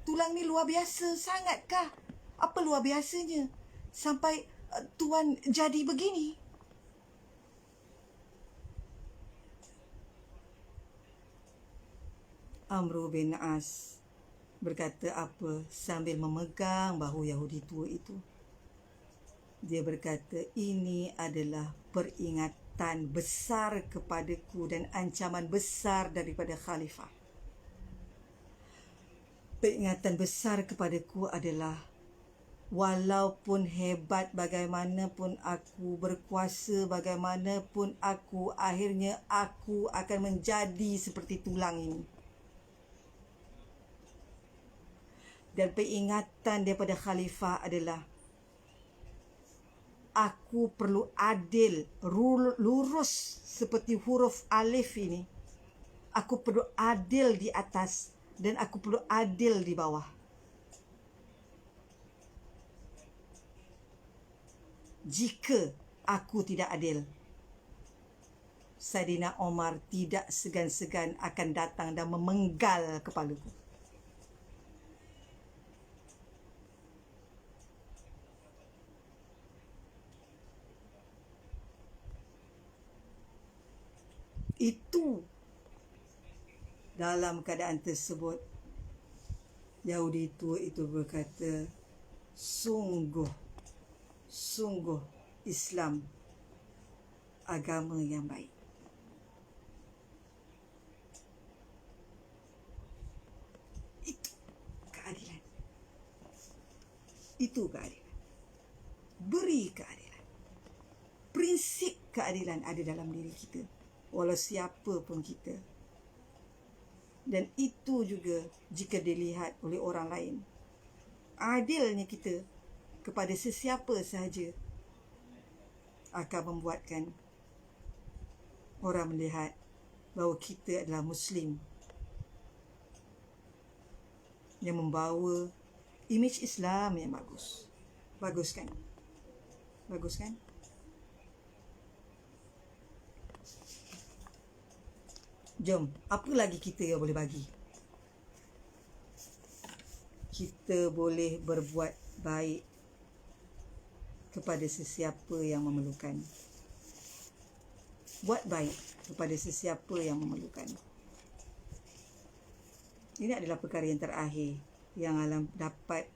A: Tulang ni luar biasa sangatkah? Apa luar biasanya? Sampai Tuan jadi begini. Amru bin As berkata apa sambil memegang bahu Yahudi tua itu. Dia berkata, ini adalah peringatan besar kepadaku dan ancaman besar daripada khalifah. Peringatan besar kepadaku adalah walaupun hebat bagaimanapun aku, berkuasa bagaimanapun aku, akhirnya aku akan menjadi seperti tulang ini. Dan peringatan daripada khalifah adalah aku perlu adil, lurus seperti huruf alif ini. Aku perlu adil di atas dan aku perlu adil di bawah. Jika aku tidak adil, Saidina Omar tidak segan-segan akan datang dan memenggal kepalaku. Itu dalam keadaan tersebut Yahudi tua itu berkata, sungguh Islam agama yang baik. Itu keadilan. Itu keadilan. Beri keadilan. Prinsip keadilan ada dalam diri kita, walau siapa pun kita. Dan itu juga jika dilihat oleh orang lain. Adilnya kita kepada sesiapa sahaja akan membuatkan orang melihat bahawa kita adalah Muslim yang membawa imej Islam yang bagus. Bagus kan? Bagus kan? Jom, apa lagi kita yang boleh bagi? Kita boleh berbuat baik kepada sesiapa yang memerlukan. Buat baik kepada sesiapa yang memerlukan. Ini adalah perkara yang terakhir yang Alam dapat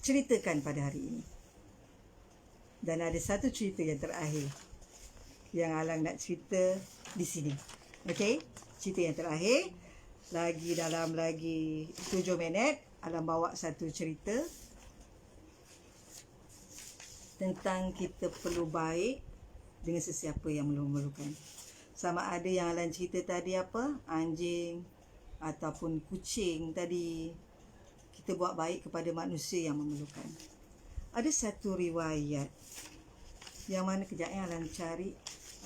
A: ceritakan pada hari ini. Dan ada satu cerita yang terakhir yang Alang nak cerita di sini. Okey, cerita yang terakhir. Dalam 7 minit Alang bawa satu cerita tentang kita perlu baik dengan sesiapa yang memerlukan. Sama ada yang Alang cerita tadi apa, anjing ataupun kucing tadi, kita buat baik kepada manusia yang memerlukan. Ada satu riwayat yang mana kejap Alang cari,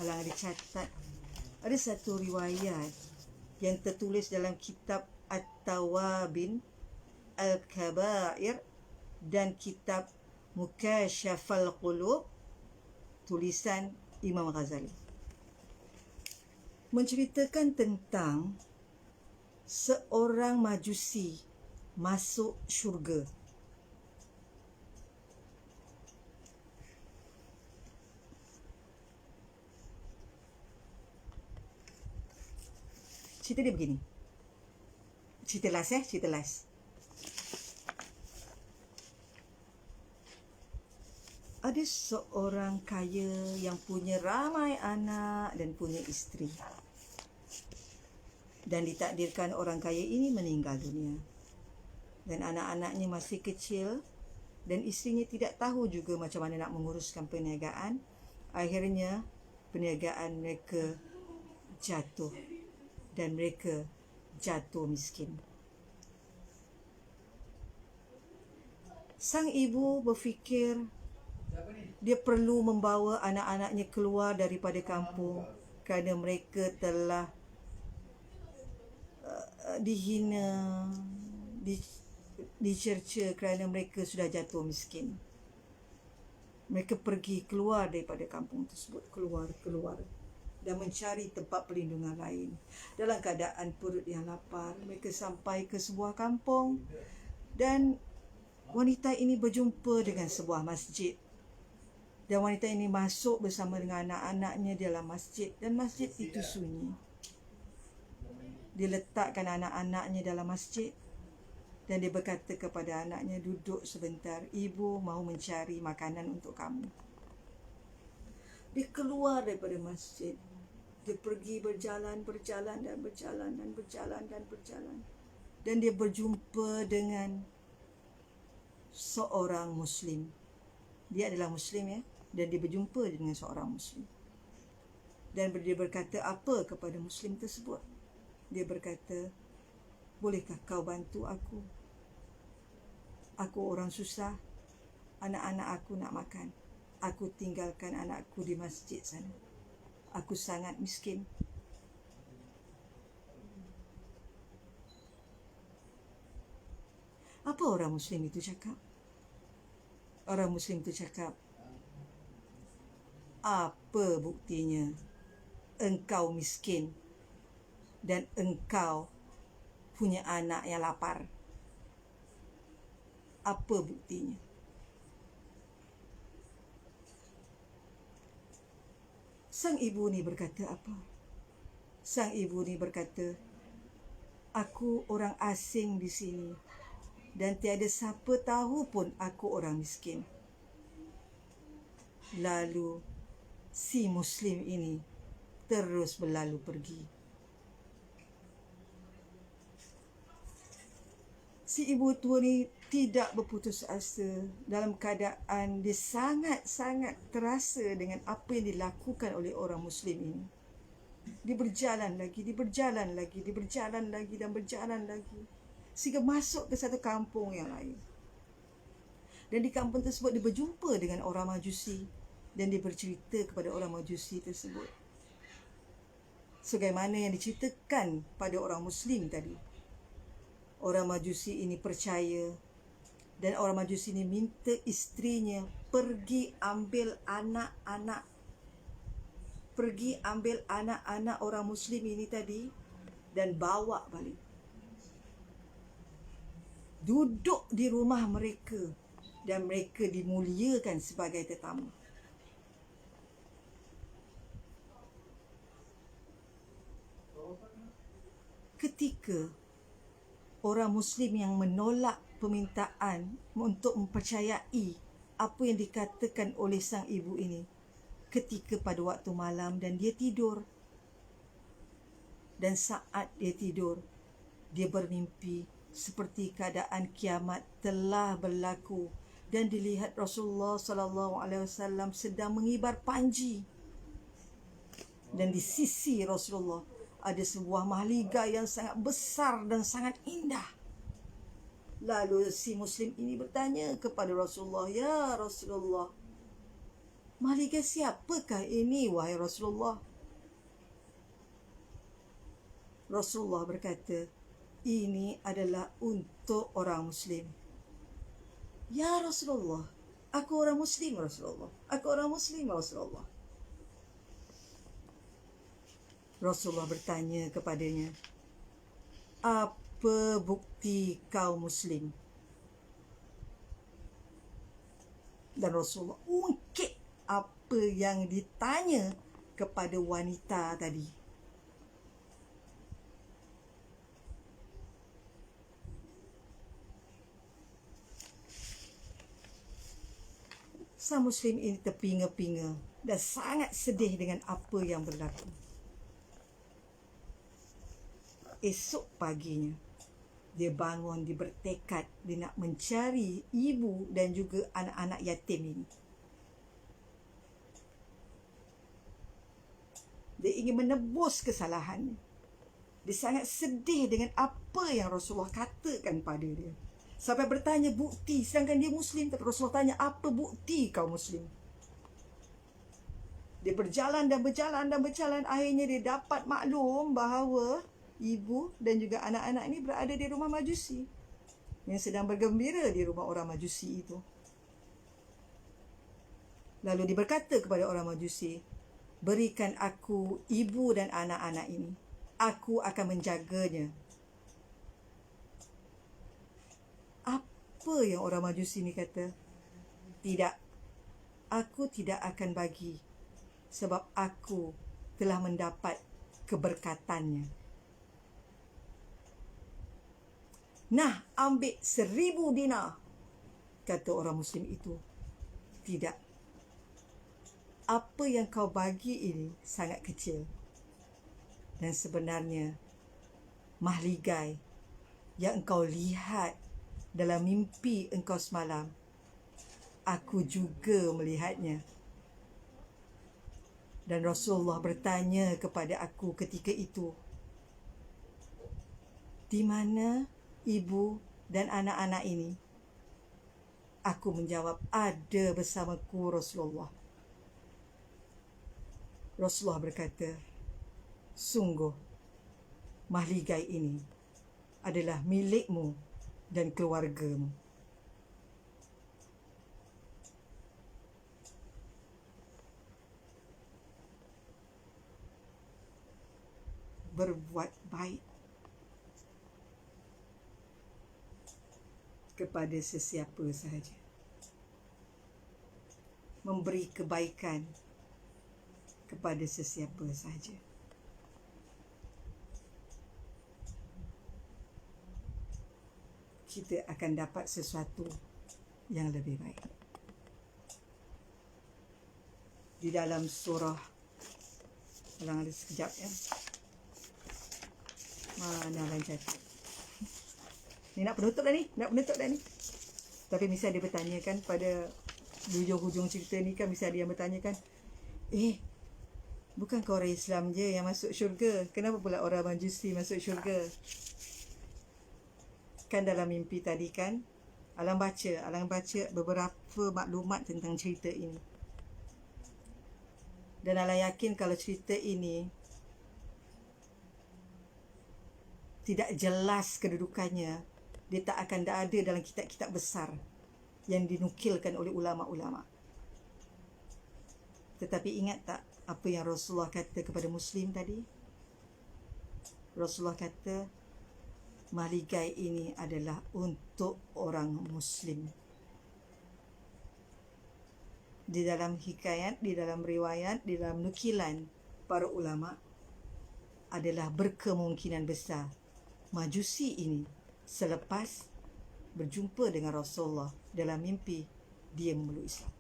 A: Alang ada catat. Ada satu riwayat yang tertulis dalam kitab At-Tawabin Al-Kabair dan kitab Mukashafal Qulub tulisan Imam Ghazali, menceritakan tentang seorang majusi masuk syurga. Cerita dia begini. Cerita last. Ada seorang kaya yang punya ramai anak dan punya isteri. Dan ditakdirkan orang kaya ini meninggal dunia. Dan anak-anaknya masih kecil dan isterinya tidak tahu juga macam mana nak menguruskan perniagaan. Akhirnya perniagaan mereka jatuh dan mereka jatuh miskin. Sang ibu berfikir dia perlu membawa anak-anaknya keluar daripada kampung kerana mereka telah dihina, dicerca kerana mereka sudah jatuh miskin. Mereka pergi keluar daripada kampung tersebut, keluar dan mencari tempat perlindungan lain. Dalam keadaan perut yang lapar, mereka sampai ke sebuah kampung dan wanita ini berjumpa dengan sebuah masjid. Dan wanita ini masuk bersama dengan anak-anaknya di dalam masjid. Dan masjid itu sunyi. Dia letakkan anak-anaknya dalam masjid. Dan dia berkata kepada anaknya, duduk sebentar, ibu mahu mencari makanan untuk kamu. Dia keluar daripada masjid. Dia pergi berjalan. Dan dia berjumpa dengan seorang Muslim. Dia adalah Muslim, ya. Dan dia berjumpa dengan seorang Muslim. Dan dia berkata apa kepada Muslim tersebut? Dia berkata, bolehkah kau bantu aku? Aku orang susah. Anak-anak aku nak makan. Aku tinggalkan anakku di masjid sana. Aku sangat miskin. Apa orang Muslim itu cakap? Orang Muslim itu cakap, apa buktinya engkau miskin dan engkau punya anak yang lapar? Apa buktinya? Sang ibu ni berkata apa? Sang ibu ni berkata, aku orang asing di sini dan tiada siapa tahu pun aku orang miskin. Lalu si Muslim ini terus berlalu pergi. Si ibu tua ni tidak berputus asa, dalam keadaan dia sangat-sangat terasa dengan apa yang dilakukan oleh orang Muslim ini. Dia berjalan lagi sehingga masuk ke satu kampung yang lain. Dan di kampung tersebut dia berjumpa dengan orang Majusi. Dan dia bercerita kepada orang Majusi tersebut sebagaimana yang diceritakan pada orang Muslim tadi. Orang Majusi ini percaya, dan orang Majusi ini minta isterinya pergi ambil anak-anak orang Muslim ini tadi dan bawa balik. Duduk di rumah mereka dan mereka dimuliakan sebagai tetamu. Ketika orang Muslim yang menolak permintaan untuk mempercayai apa yang dikatakan oleh sang ibu ini, ketika pada waktu malam dan dia tidur, dan saat dia tidur, dia bermimpi seperti keadaan kiamat telah berlaku dan dilihat Rasulullah SAW sedang mengibar panji, dan di sisi Rasulullah ada sebuah mahligai yang sangat besar dan sangat indah. Lalu si Muslim ini bertanya kepada Rasulullah, ya Rasulullah, mahligai siapakah ini wahai Rasulullah? Rasulullah berkata, ini adalah untuk orang Muslim. Ya Rasulullah, aku orang Muslim Rasulullah. Aku orang Muslim Rasulullah. Rasulullah bertanya kepadanya, apa bukti kau Muslim? Dan Rasulullah ungkit apa yang ditanya kepada wanita tadi. Sang Muslim ini terpinga-pinga dan sangat sedih dengan apa yang berlaku. Esok paginya, dia bangun, dia bertekad dia nak mencari ibu dan juga anak-anak yatim ini. Dia ingin menebus kesalahannya. Dia sangat sedih dengan apa yang Rasulullah katakan pada dia. Sampai bertanya bukti, sedangkan dia Muslim. Tapi Rasulullah tanya, apa bukti kau Muslim? Dia berjalan. Akhirnya dia dapat maklum bahawa ibu dan juga anak-anak ini berada di rumah Majusi yang sedang bergembira di rumah orang Majusi itu. Lalu dia berkata kepada orang Majusi, berikan aku ibu dan anak-anak ini. Aku akan menjaganya. Apa yang orang Majusi ni kata? Tidak, aku tidak akan bagi sebab aku telah mendapat keberkatannya. Nah, ambil 1000 dinar, kata orang Muslim itu. Tidak, apa yang kau bagi ini sangat kecil. Dan sebenarnya mahligai yang engkau lihat dalam mimpi engkau semalam, aku juga melihatnya. Dan Rasulullah bertanya kepada aku ketika itu, di mana ibu dan anak-anak ini? Aku menjawab, ada bersamaku Rasulullah. Rasulullah berkata, sungguh mahligai ini adalah milikmu dan keluargamu. Berbuat baik kepada sesiapa sahaja. Memberi kebaikan kepada sesiapa sahaja. Kita akan dapat sesuatu yang lebih baik. Di dalam surah, ulang ada sekejap ya. Mana lancar. Ni nak penutup dah ni. Tapi mesti ada bertanyakan pada di hujung-hujung cerita ni kan, mesti ada yang bertanyakan, bukan kau orang Islam je yang masuk syurga, kenapa pula orang Majusi masuk syurga? Kan dalam mimpi tadi kan, Alang baca beberapa maklumat tentang cerita ini. Dan Alang yakin kalau cerita ini tidak jelas kedudukannya, dia tak akan ada dalam kitab-kitab besar yang dinukilkan oleh ulama-ulama. Tetapi ingat tak apa yang Rasulullah kata kepada Muslim tadi? Rasulullah kata, mahligai ini adalah untuk orang Muslim. Di dalam hikayat, di dalam riwayat, di dalam nukilan para ulama, adalah berkemungkinan besar Majusi ini selepas berjumpa dengan Rasulullah dalam mimpi, dia memeluk Islam.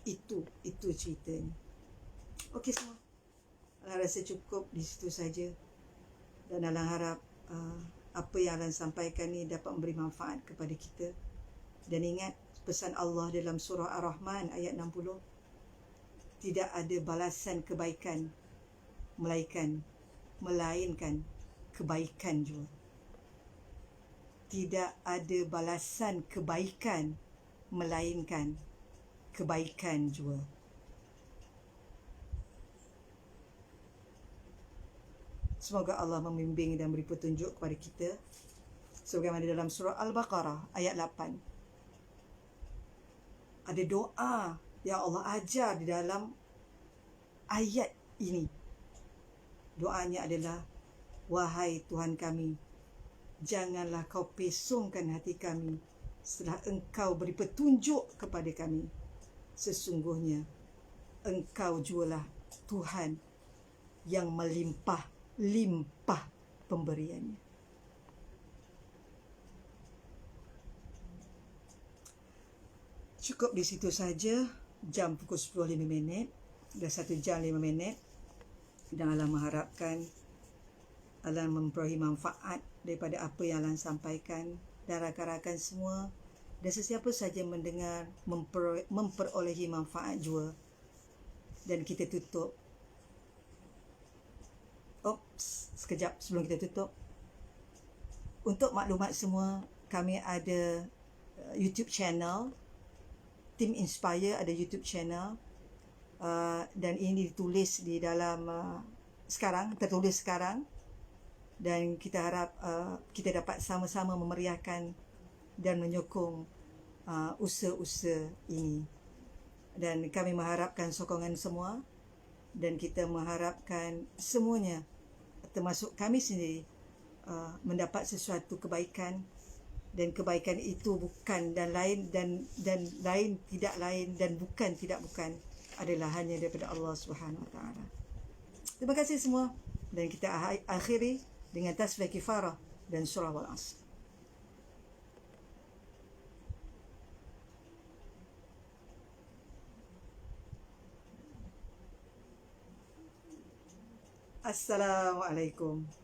A: Itu ceritanya. Okey semua. Alang rasa cukup di situ saja. Dan Alang harap apa yang Alang sampaikan ni dapat memberi manfaat kepada kita. Dan ingat pesan Allah dalam surah Ar-Rahman ayat 60. Tidak ada balasan kebaikan melainkan kebaikan jua. Tidak ada balasan kebaikan melainkan kebaikan jua. Semoga Allah membimbing dan beri petunjuk kepada kita sebagaimana dalam surah Al-Baqarah ayat 8. Ada doa yang Allah ajar di dalam ayat ini. Doanya adalah, wahai Tuhan kami, janganlah kau pesongkan hati kami setelah engkau beri petunjuk kepada kami. Sesungguhnya engkau jualah Tuhan yang melimpah pemberiannya. Cukup di situ saja. Jam pukul 10.05. Dah 1 jam 5 minit. Dan Alang mengharapkan Alang memperoleh manfaat daripada apa yang Alang sampaikan. Dan rakan-rakan semua dan sesiapa saja mendengar memperolehi manfaat jua. Dan kita tutup. Sekejap sebelum kita tutup. Untuk maklumat semua, kami ada YouTube channel. Team Inspire ada YouTube channel. Dan ini ditulis di dalam tertulis sekarang. Dan kita harap kita dapat sama-sama memeriahkan dan menyokong usaha-usaha ini. Dan kami mengharapkan sokongan semua. Dan kita mengharapkan semuanya termasuk kami sendiri mendapat sesuatu kebaikan, dan kebaikan itu bukan dan lain tidak lain dan bukan tidak bukan adalah hanya daripada Allah Subhanahu Wa Taala. Terima kasih semua, dan kita akhiri dengan tasbih kifarah dan surah Wal-Asr. Assalamualaikum.